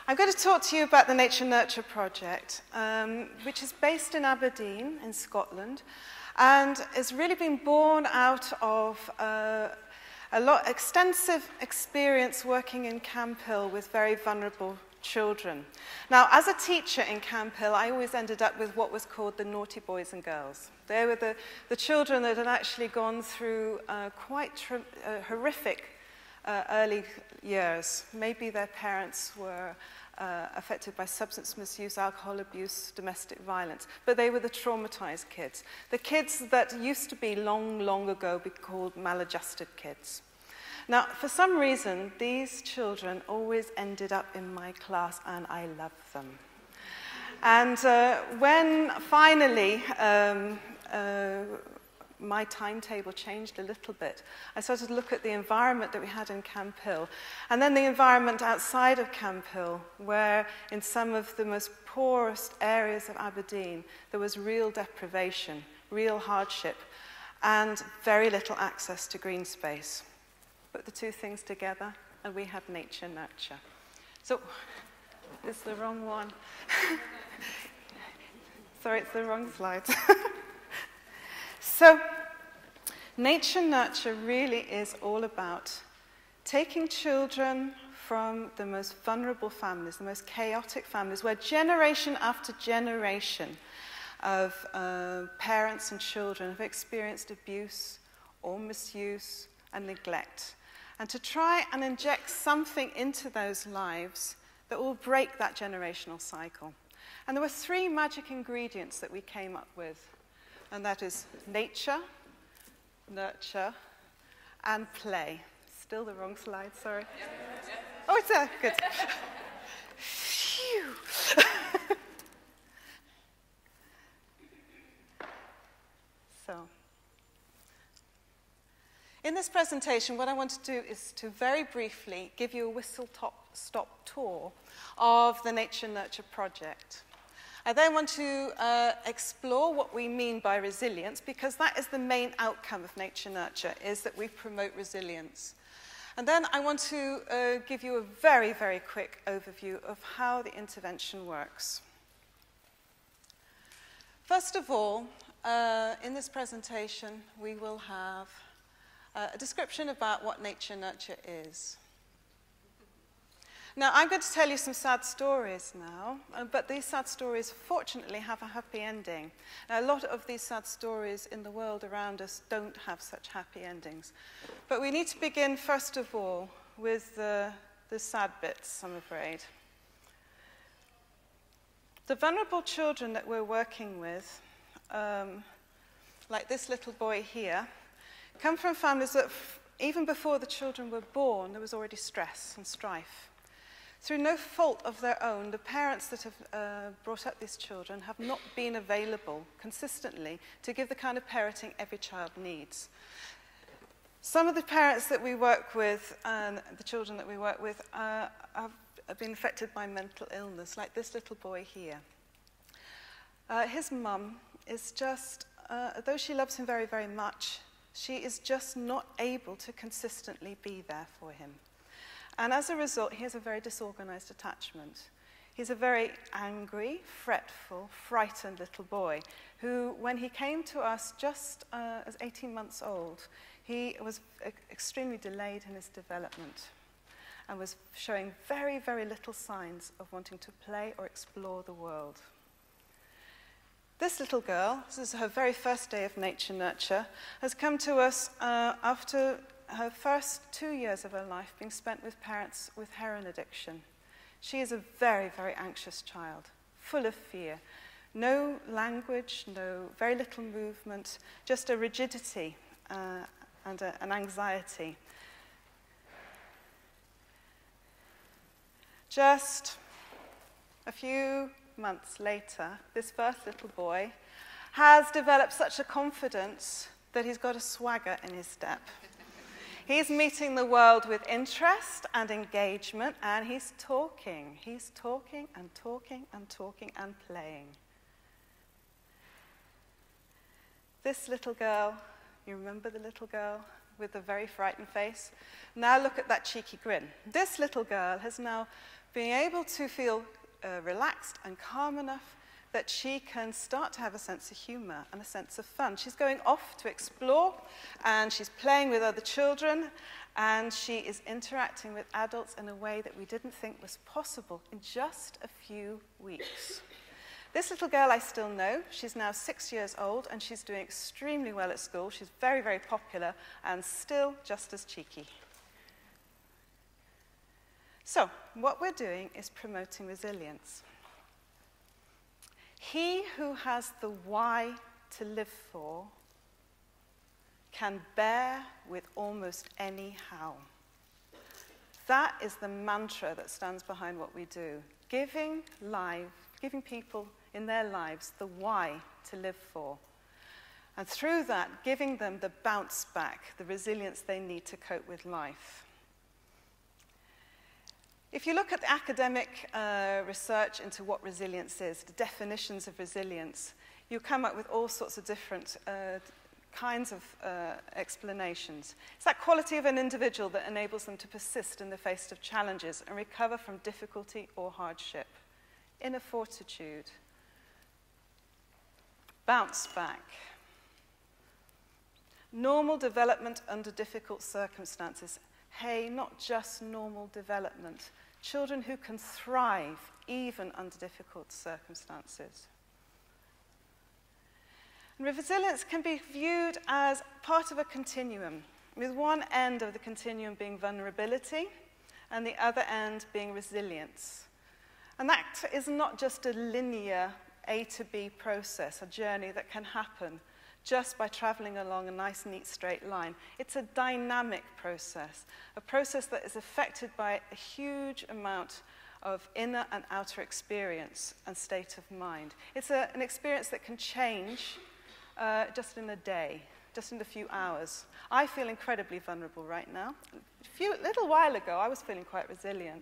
I'm going to talk to you about the Nature Nurture Project, which is based in Aberdeen in Scotland and has really been born out of extensive experience working in Camp Hill with very vulnerable children. Now, as a teacher in Camp Hill, I always ended up with what was called the naughty boys and girls. They were the children that had actually gone through quite horrific early years. Maybe their parents were affected by substance misuse, alcohol abuse, domestic violence, but they were the traumatized kids. The kids that used to be long ago be called maladjusted kids. Now, for some reason, these children always ended up in my class, and I loved them. And when finally my timetable changed a little bit, I started to look at the environment that we had in Camp Hill, and then the environment outside of Camp Hill, where in some of the most poorest areas of Aberdeen, there was real deprivation, real hardship, and very little access to green space. Put the two things together, and we have Nature Nurture. So, it's the wrong one. Sorry, it's the wrong slide. So, Nature Nurture really is all about taking children from the most vulnerable families, the most chaotic families, where generation after generation of parents and children have experienced abuse or misuse and neglect, and to try and inject something into those lives that will break that generational cycle. And there were three magic ingredients that we came up with, and that is nature, nurture, and play. Still the wrong slide, sorry. Oh, it's there, good. Phew. So, in this presentation, what I want to do is to very briefly give you a whistle-stop tour of the Nature Nurture Project. I then want to explore what we mean by resilience, because that is the main outcome of Nature Nurture, is that we promote resilience. And then I want to give you a very, very quick overview of how the intervention works. First of all, in this presentation, we will have a description about what Nature Nurture is. Now, I'm going to tell you some sad stories now, but these sad stories, fortunately, have a happy ending. Now, a lot of these sad stories in the world around us don't have such happy endings. But we need to begin, first of all, with the sad bits, I'm afraid. The vulnerable children that we're working with, like this little boy here, come from families that, even before the children were born, there was already stress and strife. Through no fault of their own, the parents that have brought up these children have not been available consistently to give the kind of parenting every child needs. Some of the parents that we work with, and the children that we work with, have been affected by mental illness, like this little boy here. His mum is just, though she loves him very, very much, she is just not able to consistently be there for him. And as a result, he has a very disorganized attachment. He's a very angry, fretful, frightened little boy who, when he came to us just as 18 months old, he was extremely delayed in his development and was showing very, very little signs of wanting to play or explore the world. This little girl, this is her very first day of Nature Nurture, has come to us after her first 2 years of her life being spent with parents with heroin addiction. She is a very, very anxious child, full of fear. No language, very little movement, just a rigidity and an anxiety. Just a few months later, this first little boy has developed such a confidence that he's got a swagger in his step. He's meeting the world with interest and engagement, and he's talking. He's talking and talking and talking and playing. This little girl, you remember the little girl with the very frightened face? Now look at that cheeky grin. This little girl has now being able to feel relaxed and calm enough that she can start to have a sense of humor and a sense of fun. She's going off to explore, and she's playing with other children, and she is interacting with adults in a way that we didn't think was possible in just a few weeks. This little girl I still know. She's now 6 years old, and she's doing extremely well at school. She's very, very popular and still just as cheeky. So, what we're doing is promoting resilience. He who has the why to live for can bear with almost any how. That is the mantra that stands behind what we do. Giving people in their lives the why to live for. And through that, giving them the bounce back, the resilience they need to cope with life. If you look at the academic research into what resilience is, the definitions of resilience, you come up with all sorts of different kinds of explanations. It's that quality of an individual that enables them to persist in the face of challenges and recover from difficulty or hardship. Inner fortitude. Bounce back. Normal development under difficult circumstances. Hey, not just normal development. Children who can thrive even under difficult circumstances. And resilience can be viewed as part of a continuum, with one end of the continuum being vulnerability and the other end being resilience. And that is not just a linear A to B process, a journey that can happen just by traveling along a nice, neat, straight line. It's a dynamic process, a process that is affected by a huge amount of inner and outer experience and state of mind. It's an experience that can change just in a day, just in a few hours. I feel incredibly vulnerable right now. A little while ago, I was feeling quite resilient.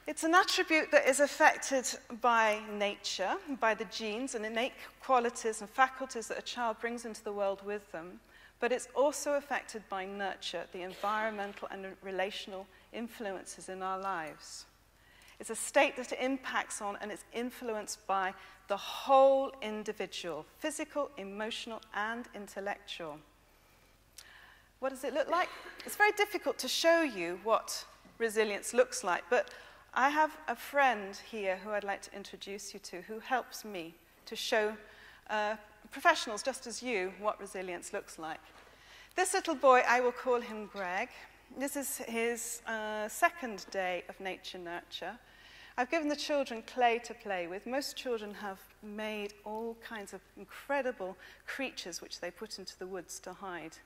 It's an attribute that is affected by nature, by the genes and innate qualities and faculties that a child brings into the world with them, but it's also affected by nurture, the environmental and relational influences in our lives. It's a state that it impacts on and is influenced by the whole individual, physical, emotional, and intellectual. What does it look like? It's very difficult to show you what resilience looks like, but I have a friend here who I'd like to introduce you to, who helps me to show professionals just as you what resilience looks like. This little boy, I will call him Greg. This is his second day of nature nurture. I've given the children clay to play with. Most children have made all kinds of incredible creatures which they put into the woods to hide.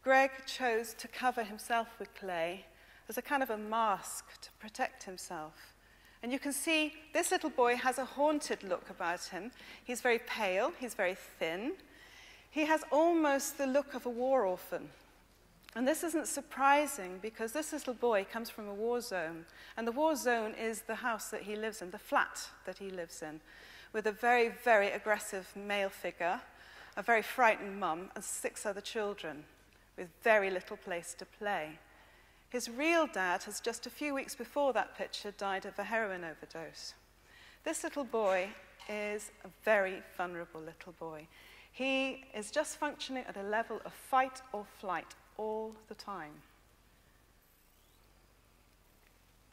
Greg chose to cover himself with clay as a kind of a mask to protect himself. And you can see this little boy has a haunted look about him. He's very pale, he's very thin. He has almost the look of a war orphan. And this isn't surprising because this little boy comes from a war zone. And the war zone is the house that he lives in, the flat that he lives in, with a very, very aggressive male figure, a very frightened mum, and 6 other children with very little place to play. His real dad has just a few weeks before that picture died of a heroin overdose. This little boy is a very vulnerable little boy. He is just functioning at a level of fight or flight all the time.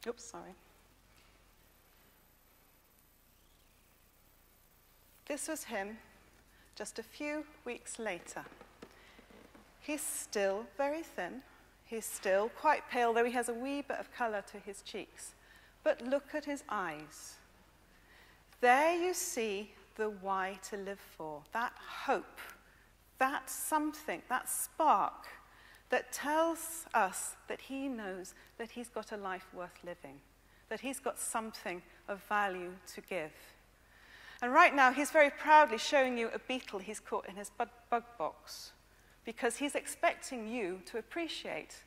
Oops, sorry. This was him just a few weeks later. He's still very thin. He's still quite pale, though he has a wee bit of colour to his cheeks. But look at his eyes. There you see the why to live for, that hope, that something, that spark that tells us that he knows that he's got a life worth living, that he's got something of value to give. And right now, he's very proudly showing you a beetle he's caught in his bug box, because he's expecting you to appreciate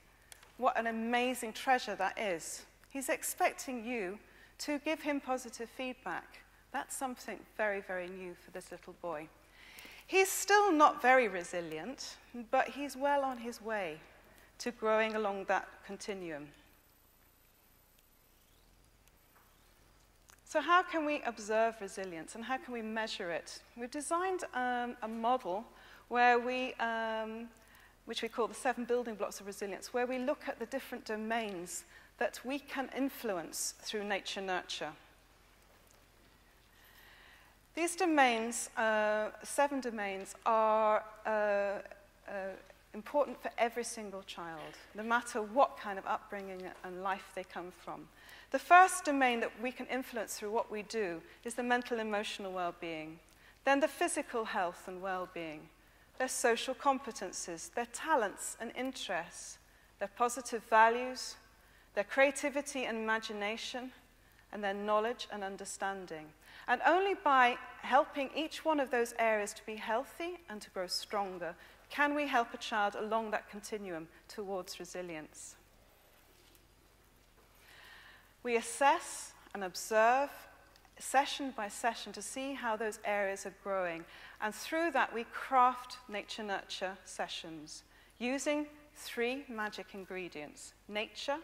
what an amazing treasure that is. He's expecting you to give him positive feedback. That's something very, very new for this little boy. He's still not very resilient, but he's well on his way to growing along that continuum. So how can we observe resilience and how can we measure it? We've designed a model where which we call the 7 building blocks of resilience, where we look at the different domains that we can influence through nature-nurture. These domains, 7 domains, are important for every single child, no matter what kind of upbringing and life they come from. The first domain that we can influence through what we do is the mental emotional well-being, then the physical health and well-being, their social competences, their talents and interests, their positive values, their creativity and imagination, and their knowledge and understanding. And only by helping each one of those areas to be healthy and to grow stronger can we help a child along that continuum towards resilience. We assess and observe session by session to see how those areas are growing. And through that, we craft nature-nurture sessions using 3 magic ingredients. Nature,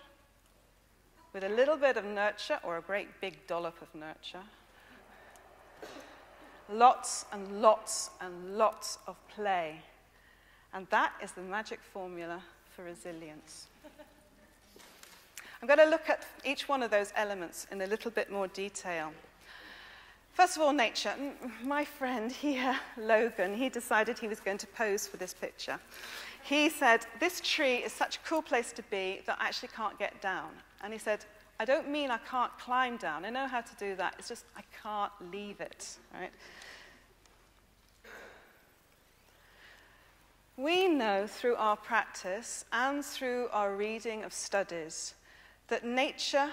with a little bit of nurture, or a great big dollop of nurture. Lots and lots and lots of play. And that is the magic formula for resilience. I'm going to look at each one of those elements in a little bit more detail. First of all, nature. My friend here, Logan, he decided he was going to pose for this picture. He said, this tree is such a cool place to be that I actually can't get down. And he said, I don't mean I can't climb down. I know how to do that. It's just I can't leave it. Right? We know through our practice and through our reading of studies that nature,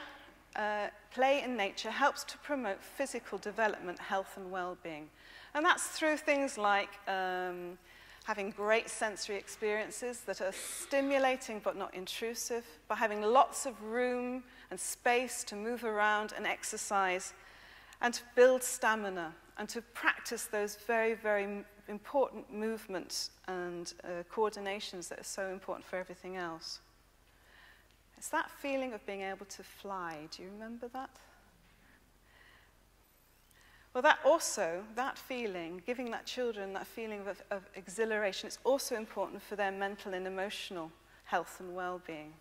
play in nature helps to promote physical development, health and well-being. And that's through things like having great sensory experiences that are stimulating but not intrusive, by having lots of room and space to move around and exercise, and to build stamina, and to practice those very, very important movements and coordinations that are so important for everything else. It's that feeling of being able to fly. Do you remember that? Well, that feeling, giving that children that feeling of exhilaration, it's also important for their mental and emotional health and well-being.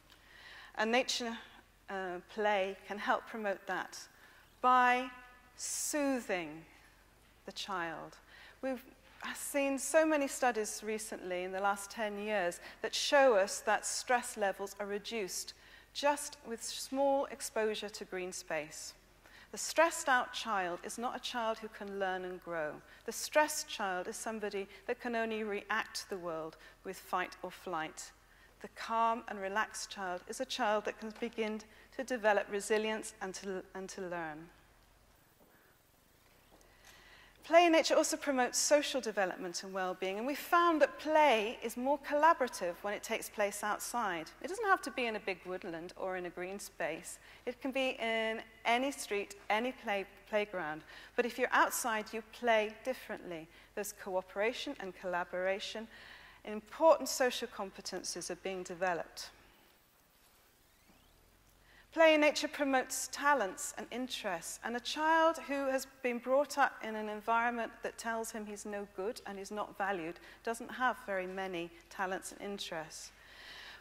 And nature play can help promote that by soothing the child. We've seen so many studies recently in the last 10 years that show us that stress levels are reduced just with small exposure to green space. The stressed out child is not a child who can learn and grow. The stressed child is somebody that can only react to the world with fight or flight. The calm and relaxed child is a child that can begin to develop resilience and to learn. Play in nature also promotes social development and well-being, and we found that play is more collaborative when it takes place outside. It doesn't have to be in a big woodland or in a green space. It can be in any street, any playground. But if you're outside, you play differently. There's cooperation and collaboration. Important social competences are being developed. Play in nature promotes talents and interests, and a child who has been brought up in an environment that tells him he's no good and is not valued doesn't have very many talents and interests.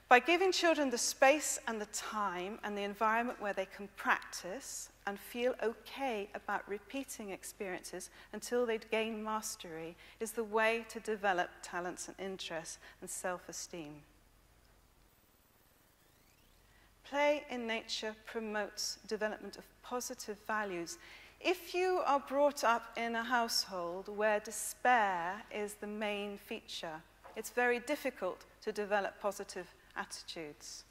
By giving children the space and the time and the environment where they can practice and feel okay about repeating experiences until they gain mastery is the way to develop talents and interests and self-esteem. Play in nature promotes development of positive values. If you are brought up in a household where despair is the main feature, it's very difficult to develop positive attitudes.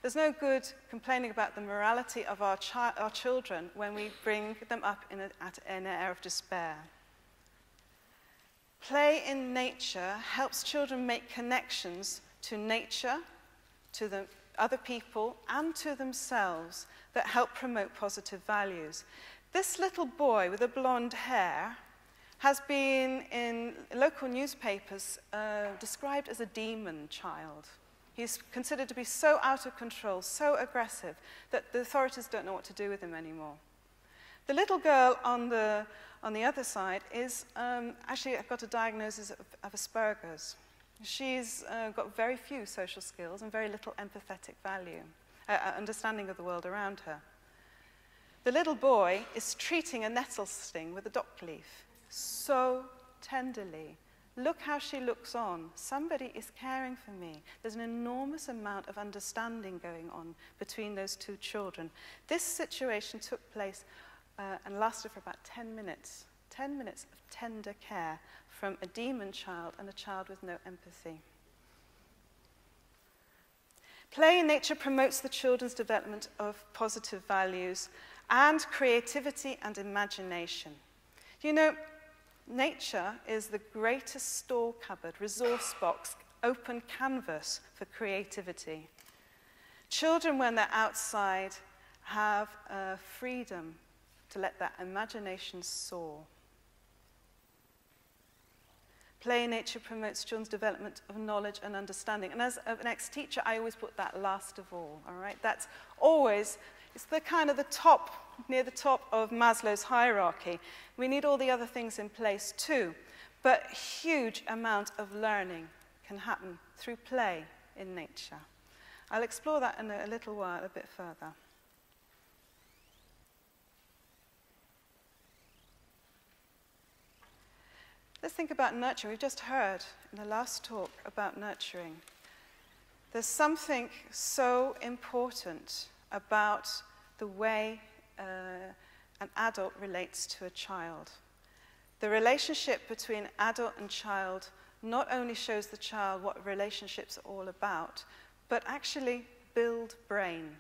There's no good complaining about the morality of our children when we bring them up in an air of despair. Play in nature helps children make connections to nature, to the other people, and to themselves that help promote positive values. This little boy with the blonde hair has been in local newspapers described as a demon child. He's considered to be so out of control, so aggressive, that the authorities don't know what to do with him anymore. The little girl on the other side is actually got a diagnosis of Asperger's. She's got very few social skills and very little empathetic understanding of the world around her. The little boy is treating a nettle sting with a dock leaf so tenderly. Look how she looks on. Somebody is caring for me. There's an enormous amount of understanding going on between those two children. This situation took place and lasted for about 10 minutes. 10 minutes of tender care from a demon child and a child with no empathy. Play in nature promotes the children's development of positive values and creativity and imagination. You know, nature is the greatest store cupboard, resource box, open canvas for creativity. Children, when they're outside, have freedom to let that imagination soar. Play in nature promotes children's development of knowledge and understanding. And as an ex-teacher, I always put that last of all right? That's always, it's the kind of the top, near the top of Maslow's hierarchy. We need all the other things in place too. But a huge amount of learning can happen through play in nature. I'll explore that in a little while, a bit further. Let's think about nurturing. We've just heard in the last talk about nurturing. There's something so important about the way an adult relates to a child. The relationship between adult and child not only shows the child what relationships are all about, but actually build brain.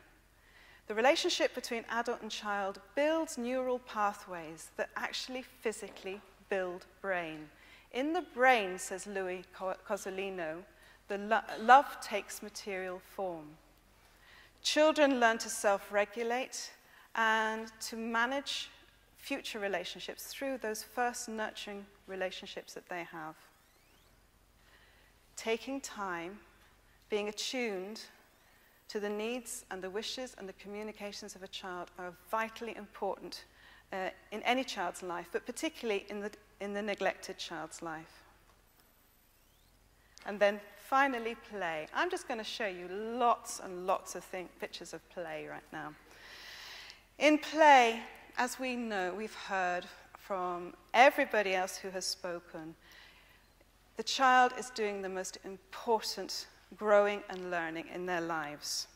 The relationship between adult and child builds neural pathways that actually physically build brain. In the brain, says Louis Cozolino, the love takes material form. Children learn to self-regulate and to manage future relationships through those first nurturing relationships that they have. Taking time, being attuned to the needs and the wishes and the communications of a child are vitally important in any child's life, but particularly in the neglected child's life. And then finally, play. I'm just going to show you lots and lots of pictures of play right now. In play, as we know, we've heard from everybody else who has spoken, the child is doing the most important growing and learning in their lives.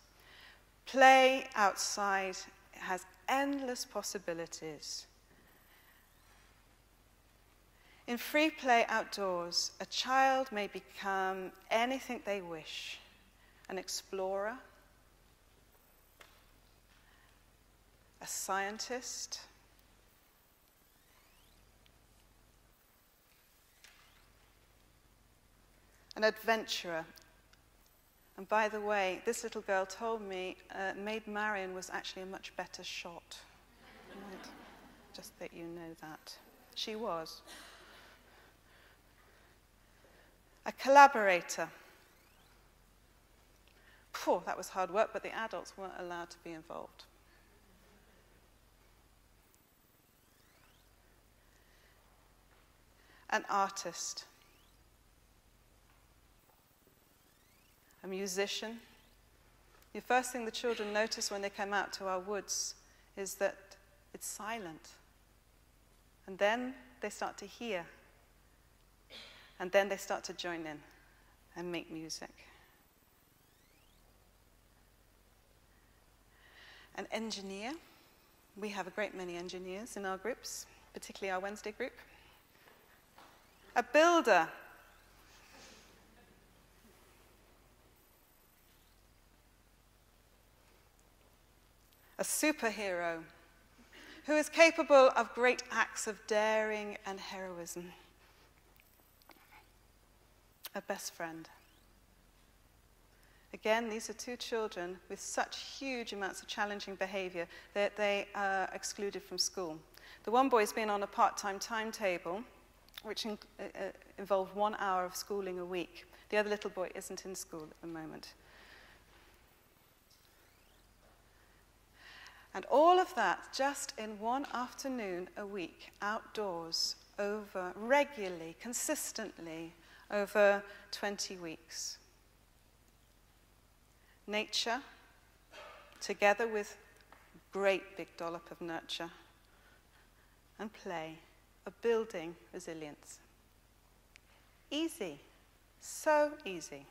Play outside has endless possibilities. In free play outdoors, a child may become anything they wish: an explorer, a scientist, an adventurer. And by the way, this little girl told me Maid Marian was actually a much better shot. Right? Just that you know that. She was. A collaborator. Phew, that was hard work, but the adults weren't allowed to be involved. An artist. A musician. The first thing the children notice when they come out to our woods is that it's silent. And then they start to hear. And then they start to join in and make music. An engineer. We have a great many engineers in our groups, particularly our Wednesday group. A builder. A superhero who is capable of great acts of daring and heroism. A best friend. Again, these are two children with such huge amounts of challenging behavior that they are excluded from school. The one boy's been on a part-time timetable, which involved 1 hour of schooling a week. The other little boy isn't in school at the moment. And all of that just in one afternoon a week, outdoors, regularly, consistently, over 20 weeks. Nature, together with great big dollop of nurture and play, are building resilience. Easy, so easy.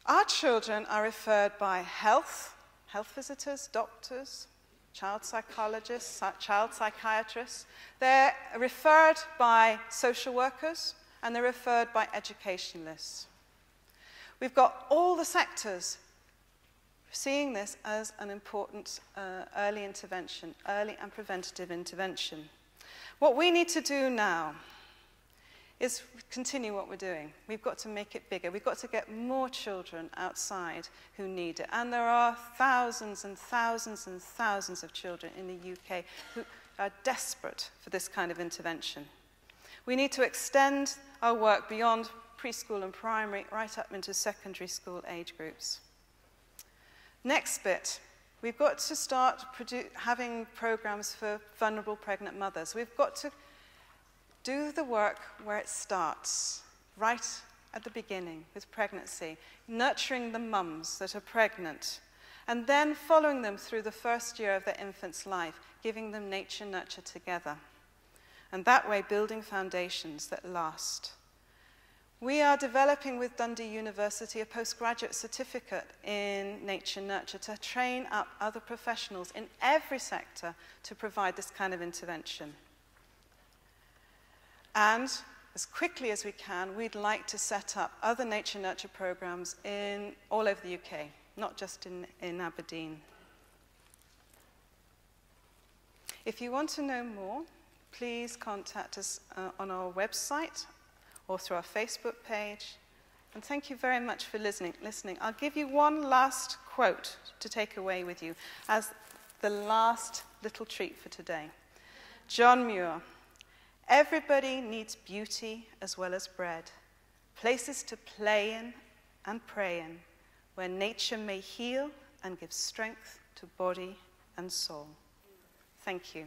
Our children are referred by health visitors, doctors, child psychologists, child psychiatrists. They're referred by social workers, and they're referred by educationalists. We've got all the sectors seeing this as an important early intervention, early and preventative intervention. What we need to do now is continue what we're doing. We've got to make it bigger. We've got to get more children outside who need it. And there are thousands and thousands and thousands of children in the UK who are desperate for this kind of intervention. We need to extend our work beyond preschool and primary, right up into secondary school age groups. Next bit, we've got to start having programs for vulnerable pregnant mothers. We've got to do the work where it starts, right at the beginning with pregnancy, nurturing the mums that are pregnant, and then following them through the first year of their infant's life, giving them nature nurture together, and that way building foundations that last. We are developing with Dundee University a postgraduate certificate in nature nurture to train up other professionals in every sector to provide this kind of intervention. And as quickly as we can, we'd like to set up other nature nurture programs all over the UK, not just in Aberdeen. If you want to know more, please contact us on our website or through our Facebook page. And thank you very much for listening. I'll give you one last quote to take away with you as the last little treat for today. John Muir. Everybody needs beauty as well as bread, places to play in and pray in, where nature may heal and give strength to body and soul. Thank you.